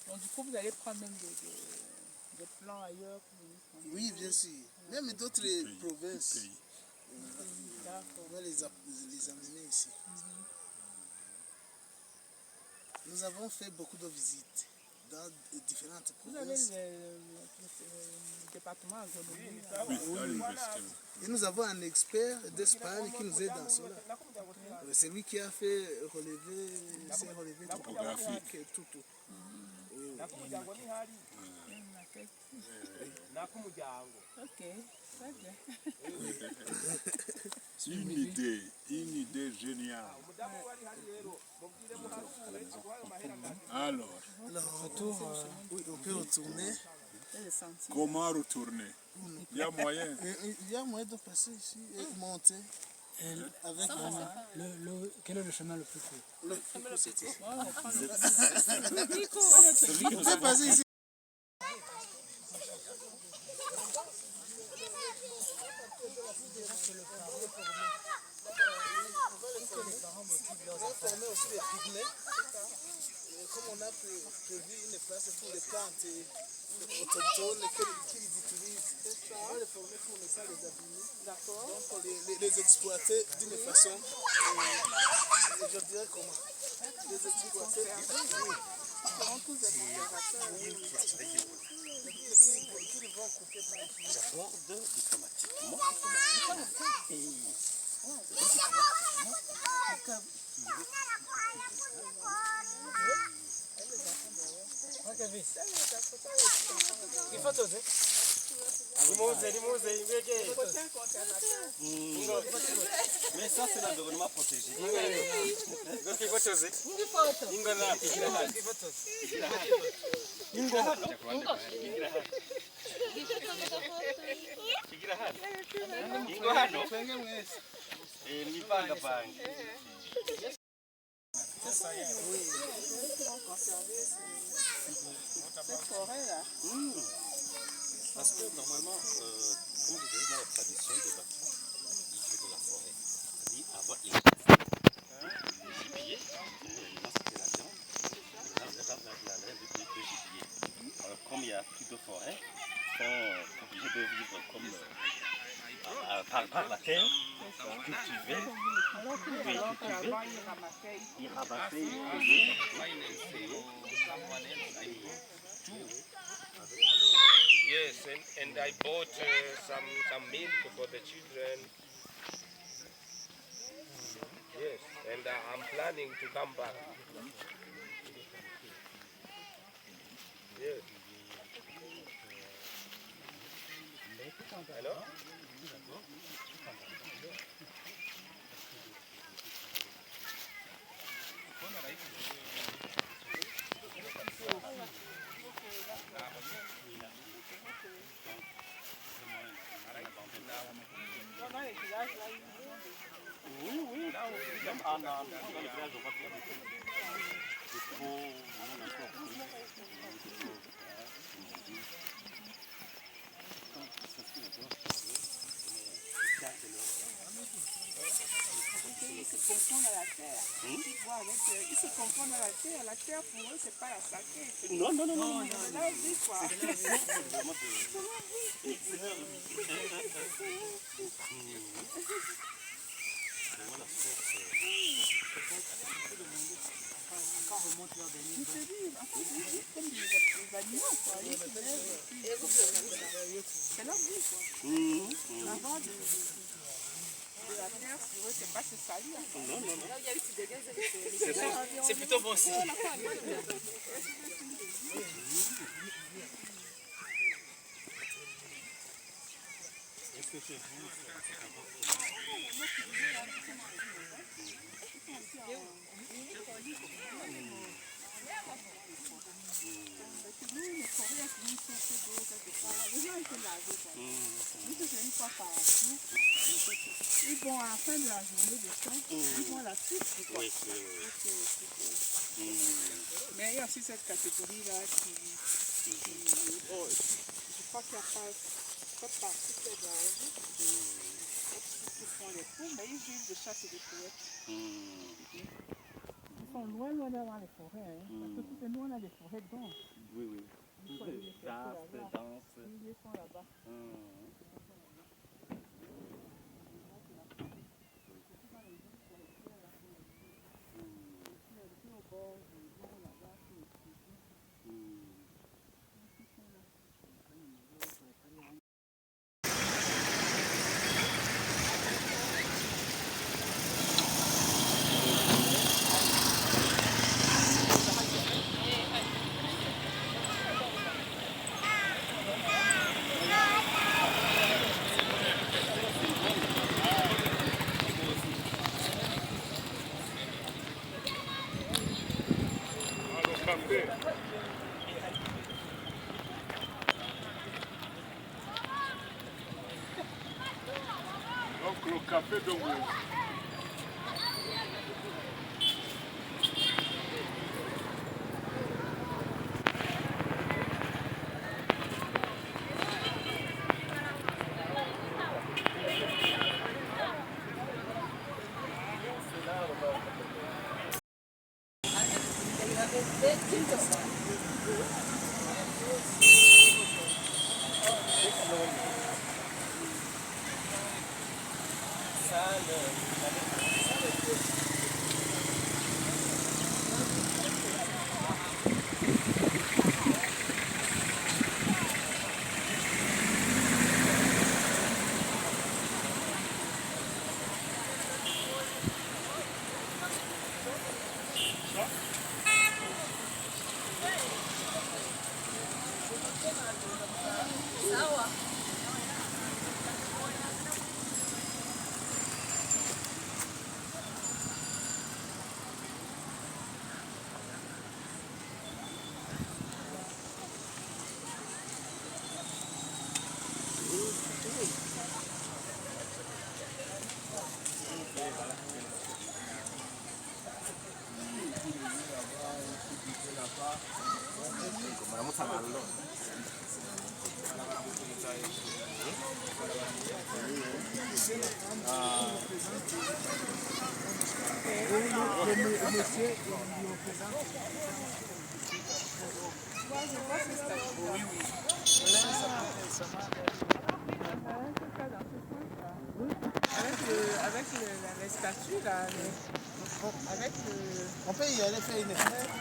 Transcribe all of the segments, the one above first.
Donc du coup, vous allez prendre même des plans ailleurs pour venir prendre. Oui, bien sûr. Même d'autres provinces. On va les amener ici. Nous avons fait beaucoup de visites dans différentes provinces. Vous avez le département agronomie. Oui. Et nous avons un expert d'Espagne qui nous aide dans cela. C'est lui qui a fait relever topographiques et tout. Ok, très bien. Une idée géniale. Alors, oui, on peut retourner. Comment retourner? Il y a moyen. Il y a moyen de passer ici et monter. Avec quel est le chemin le plus court? Le plus court, c'est ici. On peut passer ici. On va former aussi des pygmées. Comme on a prévu une place pour les plantes autochtones qu'ils utilisent, on va les former pour ne pas les abîmer. Donc les exploiter d'une façon, je dirais comment? Les exploiter, oui. Qu'ils vont couper par ici. J'aborde diplomatiquement et mais ça c'est l'environnement protégé. Parce que normalement, comme vous dites dans la tradition des bâtiments, l'issue de la forêt, c'est-à-dire avoir une gibier, l'élément c'était la viande, la laine de gibier. Alors comme il n'y a plus de forêt, ils sont obligés de vivre comme par la terre, cultiver, ils ramassaient, ils cueillaient, Yes, and I bought some milk for the children. Yes, and I'm planning to come back. Yes. Hello? Oui, même dans le village, on voit qu'il y a des pots, Ils se confondent à la terre. Ils se confondent à la terre. La terre pour eux, c'est pas la sacrée. Non. C'est la vie, quoi. Comme des animaux, quoi. C'est leur vie, quoi. Avant de la terre, sur eux, c'est pas se salir. C'est plutôt bon aussi. Est-ce que chez vous, Ils vont à la fin de la journée de temps, ils vont à la suite. oui, Mais il y a aussi cette catégorie-là qui je crois qu'il n'y a pas partout ces âges qui font les cours, mais ils vivent de chasse et de cueillette. Ils sont loin d'avoir les forêts. Hein. Parce que tout nous, on a des forêts denses. Oui, oui. Il faut aller les chercher là-bas. Dense. Ils les font là-bas. Donc le café de vous. Avec les statues là, avec le... On peut y aller faire une fenêtre.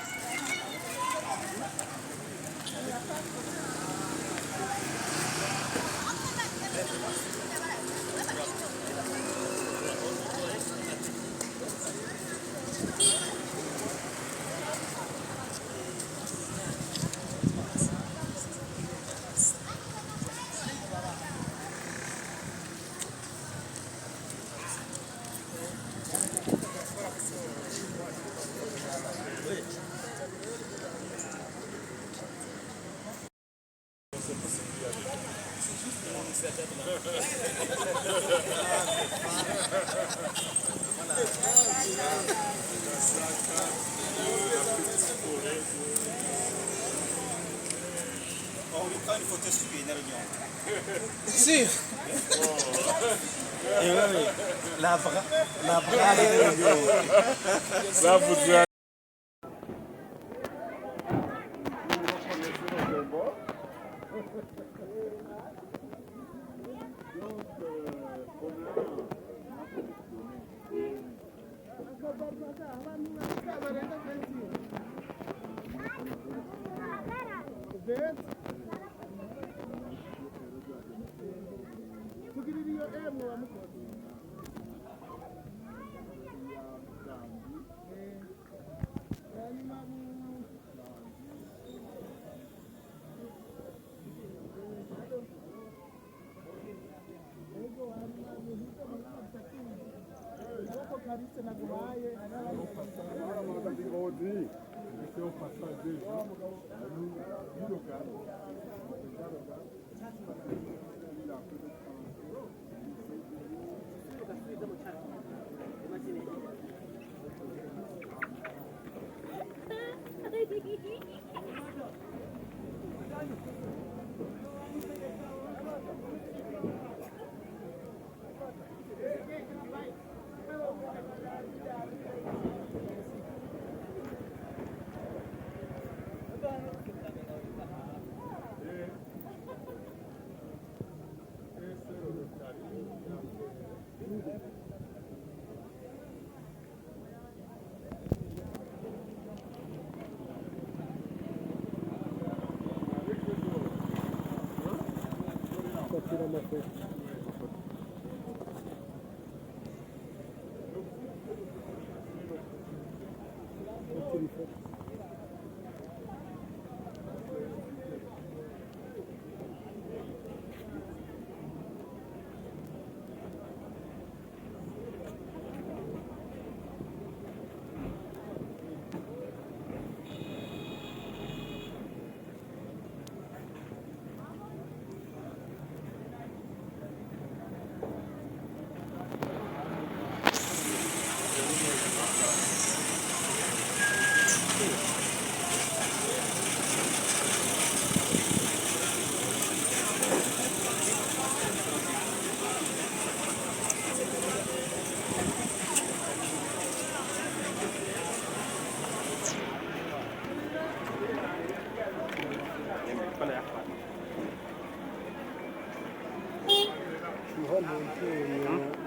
Sûr. La bras. Ça voudrait.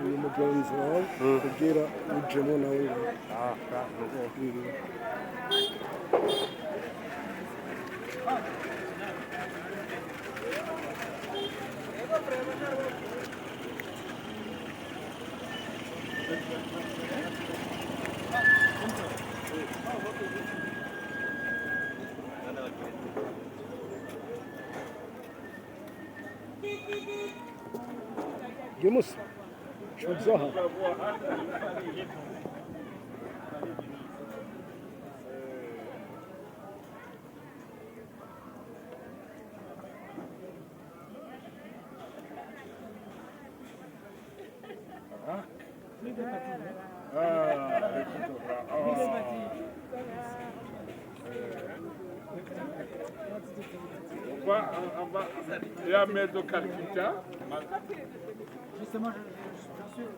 uyu mugenzi wawe kugira ujemo nawe Gemus, شو بزاها؟ Il y a un maître de Calcutta. Justement, je suis bien sûr.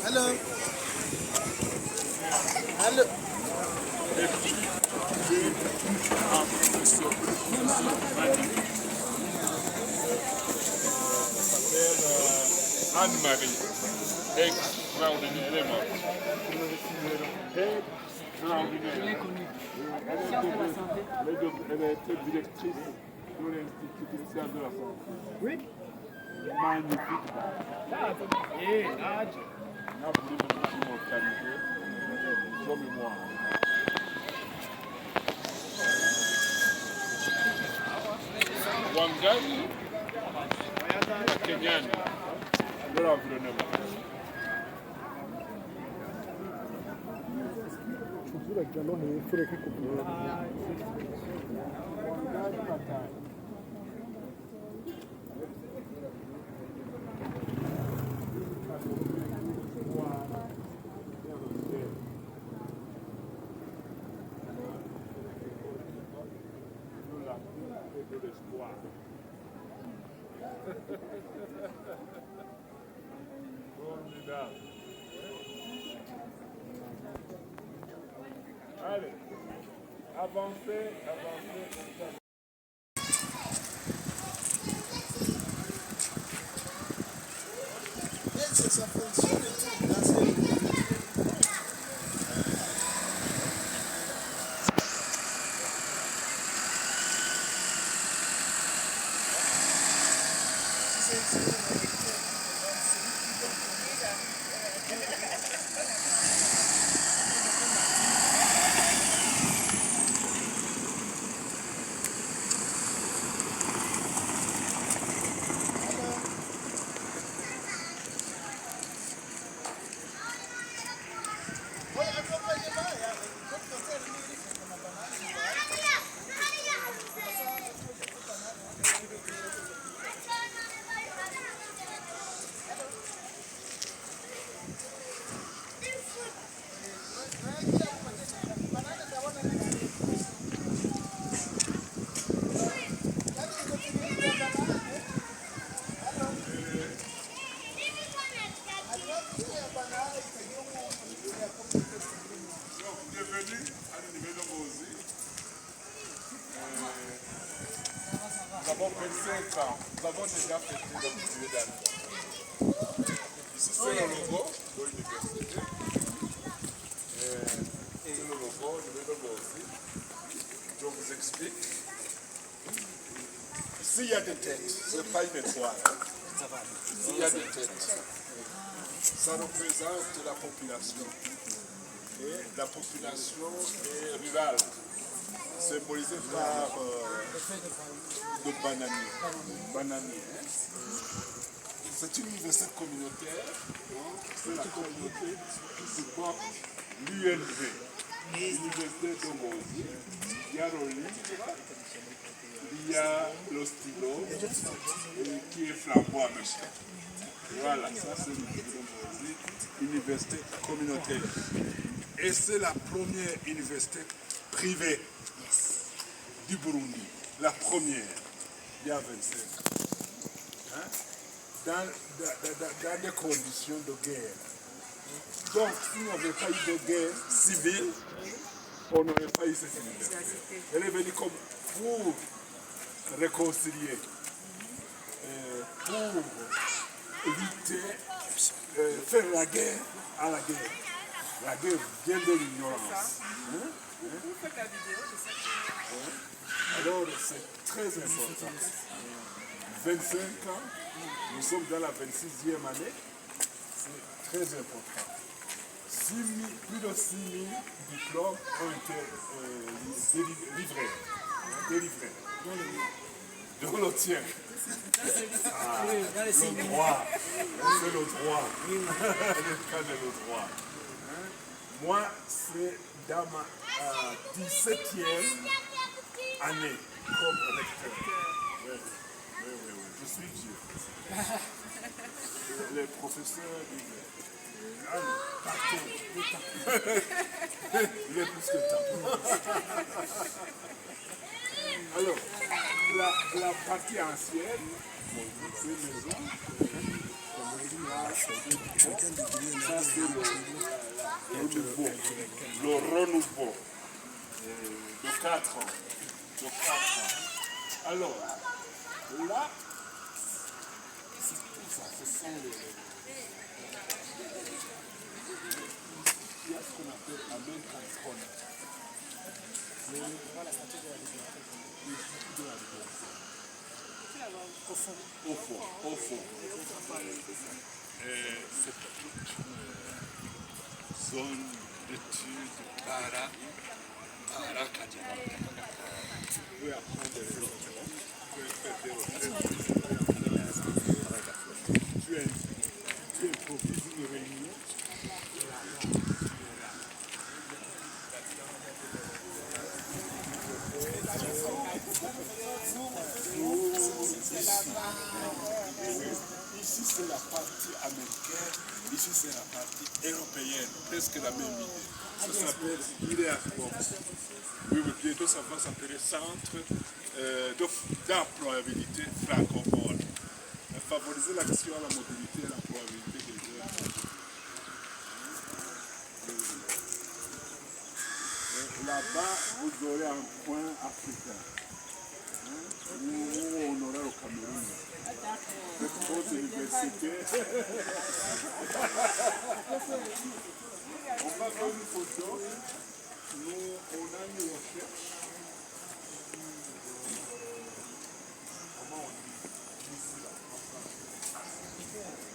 Hello. Hello. Anne-Marie, extraordinaire. Je l'ai connue. Sciences de la santé. Elle a été directrice de l'Institut de sciences de la santé. Oui. Magnifique. Et Raj. On a voulu nous immortaliser. Comme moi. Wangari, Kenyan, de l'environnement. Tuzurajya no mu mfureke kugura. De l'espoir. Formidable. Allez, avancez, avancez. Ça fonctionne et tout. Là, c'est... Nous avons 25 ans. Nous avons déjà fêté le juillet dernier. Ici, c'est le logo de l'université. C'est le logo, le logo aussi. Je vous explique. Ici, il y a des têtes. Ce n'est pas une étoile. Ici, il y a des têtes. Ça représente la population. Et la population est rurale, symbolisée par le bananier. C'est une université communautaire, c'est la communauté qui supporte l'UNV, l'université de Mozi. Il y a le livre, il y a le stylo qui est flambeau à Michel. Voilà, ça c'est l'université de Mozi, université communautaire. Et c'est la première université privée du Burundi. La première, il y a 25 ans. Hein? Dans des conditions de guerre. Donc, s'il n'y avait pas eu de guerre civile, on n'aurait pas eu cette université. Elle est venue comme pour réconcilier, pour éviter, faire la guerre à la guerre. La guerre vient de l'ignorance. Vous faites la vidéo de ça. Alors, c'est très important. 25 ans, nous sommes dans la 26e année. C'est très important. Plus de 6 000 diplômes ont été délivrés. Dans le tien. Le droit. C'est le droit. Le cas de le droit. Moi, c'est dans ma 17e année comme recteur. Oui. Je suis Dieu. Les professeurs disaient, allez, partez. Il est plus que temps. Alors, la partie ancienne, c'est une maison. Ça, c'est le renouveau de 4 ans. Alors, là, c'est tout ça, ce sont les... Il y a ce qu'on appelle Amen Castrone. C'est la statue de la libération. Au fond. C'est toute une zone d'études para-académique. Vous pouvez apprendre des langues, vous pouvez faire des retraites. Tu improvises une réunion. Ici c'est la partie américaine, ici c'est la partie européenne, presque la même idée. Ça s'appelle IREASBOX. Oui, bientôt ça va s'appeler Centre d'employabilité francophone. Favoriser l'accès à la mobilité et à l'employabilité des jeunes. Là-bas, vous aurez un point africain. Où on aura le Cameroun. Cette grosse université. On va faire une photo. Nous, on a une recherche. Comment on dit ici, là, en français?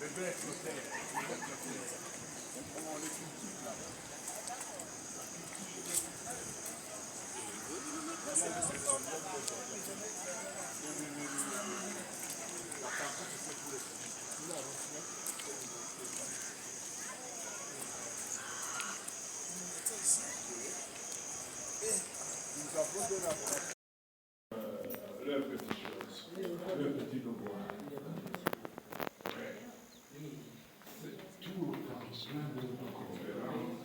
Le bec, le terre. Comment on les cultive là-bas? Nous avons de la leurs petites choses, leurs petits devoirs. C'est tout le temps de nos conférences.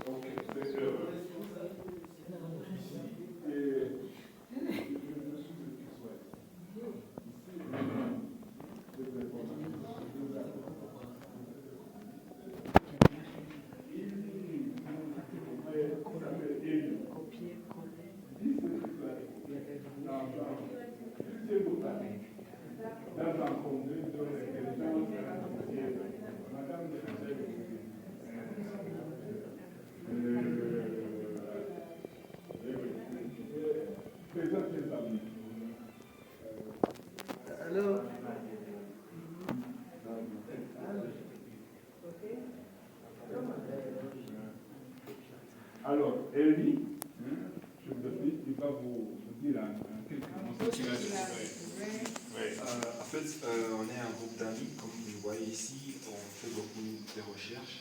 Ok, c'est heureux. Ici, et je suis le plus souhaite. Ici, c'est important. Alors, Ellie, chef de file, il va vous dire en quelques mots ce qu'il a découvert. En fait, on est un groupe d'amis, comme vous le voyez ici, on fait beaucoup de recherches.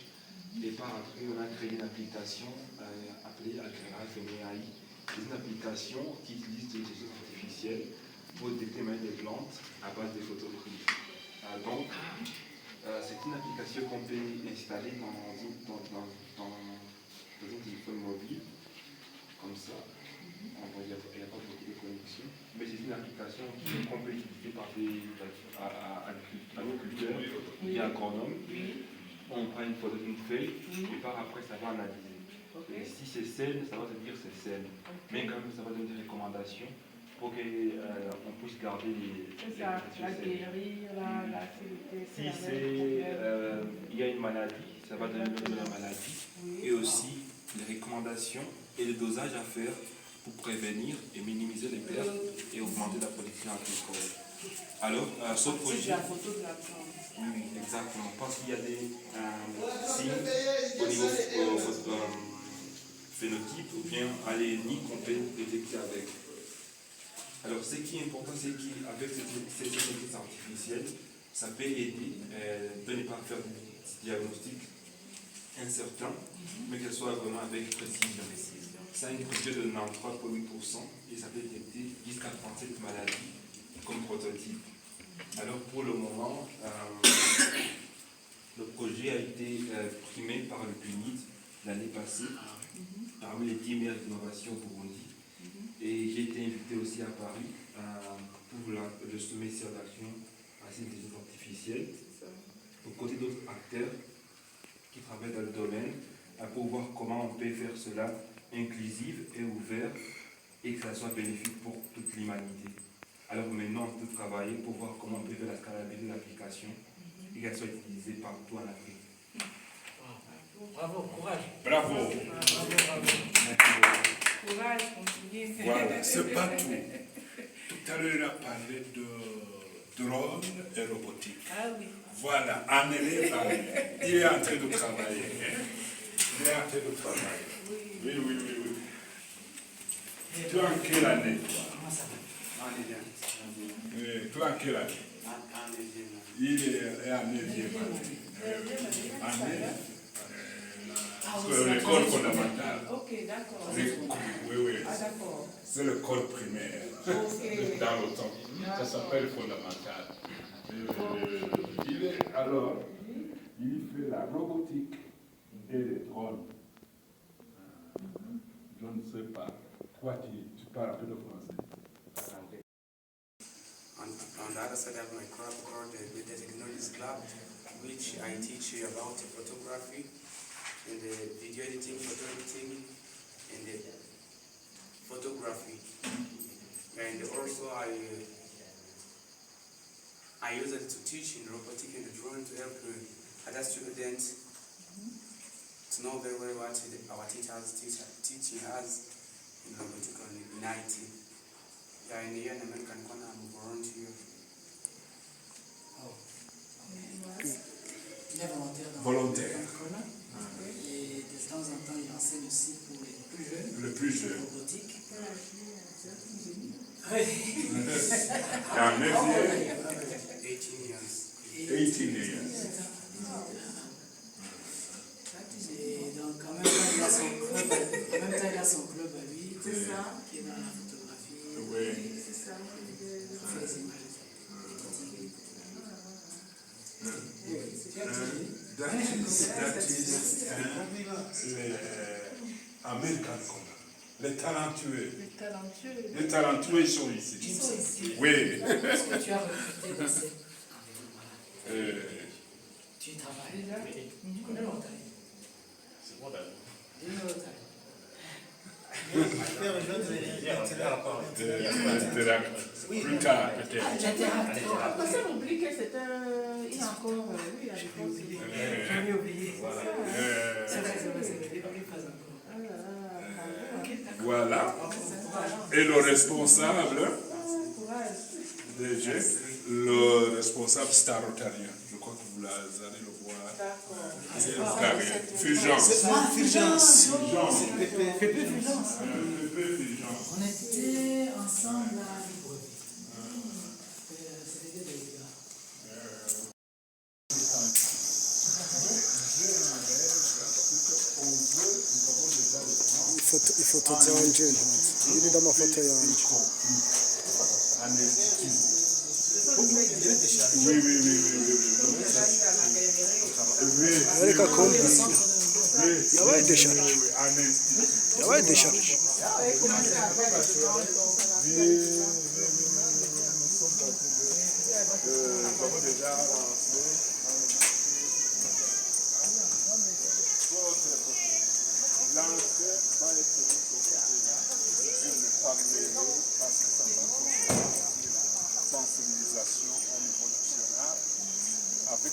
Et par après, on a créé une application appelée Agrera AI. C'est une application qui utilise l'intelligence artificielle pour détecter des plantes à base de photos prises. Donc, c'est une application qu'on peut installer dans un téléphone mobile, comme ça. Il n'y a pas beaucoup de connexion, mais c'est une application qu'on peut utiliser par des agriculteurs et agronomes. On prend une photo d'une feuille et par après ça va analyser. Et si c'est saine, ça va te dire c'est saine. Mais quand même ça va donner des recommandations pour qu'on puisse garder les la guérir, si il y a une maladie, ça va donner le nom de la maladie et aussi les recommandations et le dosage à faire pour prévenir et minimiser les pertes et augmenter la production agricole. Alors, ce projet... C'est la photo de la plante. Oui, exactement. Parce qu'il y a des signes au niveau phénotype ou bien alénique qu'on peut détecter avec. Alors, ce qui est important, c'est qu'avec cette intelligence artificielle, ça peut aider de ne pas faire des diagnostics incertains, mais qu'elle soit vraiment avec précision. Ça a une précision de 93,8% et ça peut détecter jusqu'à 37 maladies comme prototype. Alors pour le moment, le projet a été primé par le PNUD l'année passée, parmi les 10 meilleures innovations au Burundi. Et j'ai été invité aussi à Paris pour le sommet d'action à l'intelligence artificielle, aux côtés d'autres acteurs qui travaillent dans le domaine, pour voir comment on peut faire cela inclusive et ouvert et que ça soit bénéfique pour toute l'humanité. Alors maintenant, on peut travailler pour voir comment on peut faire la scalabilité de l'application et qu'elle soit utilisée partout en Afrique. Bravo, courage. Bravo. Courage, continuez. Voilà, c'est pas tout. Tout à l'heure, il a parlé de drone et robotique. Ah oui. Voilà, un élève, il est en train de travailler. Il est en train de travailler. Oui. Tu es en quelle année, toi? Toi, en quelle année? Il est en 9e année. C'est l'école fondamentale. Ok, d'accord. Oui. Ah, d'accord. C'est l'école primaire. Dans le temps. Ça s'appelle fondamental. Il fait la robotique et les drones. Je ne sais pas. Toi, tu parles un peu de français. On the other side of my club called the Technologies Club, which I teach about photography and the video editing, photo editing, and the photography. And also I use it to teach in robotic and drone to help other students to know very well what our teachers teaching us in robotic and in IT. Yeah, in the year in America, I'm volunteer. Il est volontaire dans Volontaire. l'école. Et de temps en temps, il enseigne aussi pour les plus jeunes. Le plus jeune. Robotique. En 9e, 18 years. 18 years. Et donc, en même temps, il a son club à lui, qui est dans la photographie. Oui. Il fait les images. American Color. Les talentueux. Les talentueux, ils sont ici. Oui. Est-ce que tu as recruté dans cette... Tu y travailles déjà? Tu connais l'Ontario? C'est bon d'ailleurs. Dis-le l'Ontario. Plus tard, peut-être. Personne n'oublie que c'est il y a encore... oui, la réponse. J'en ai oublié. C'est vrai, il n'oublie pas encore. Voilà. Et le responsable, le responsable Star Rotarien, je crois que vous allez le voir. D'accord. C'est le carré. Fulgence. Fulgence. Fulgence. C'est Pépé. Pépé Fulgence. Pépé Fulgence. On était ensemble à Libreville. C'était des gars. Ifoto zanje iri n'amafoto yanjye. Reka kombisi yabaye décharge. Yabaye décharge. L'entrée va être de ce côté-là, pour ne pas mêler, parce que ça va contribuer à la sensibilisation au niveau national, avec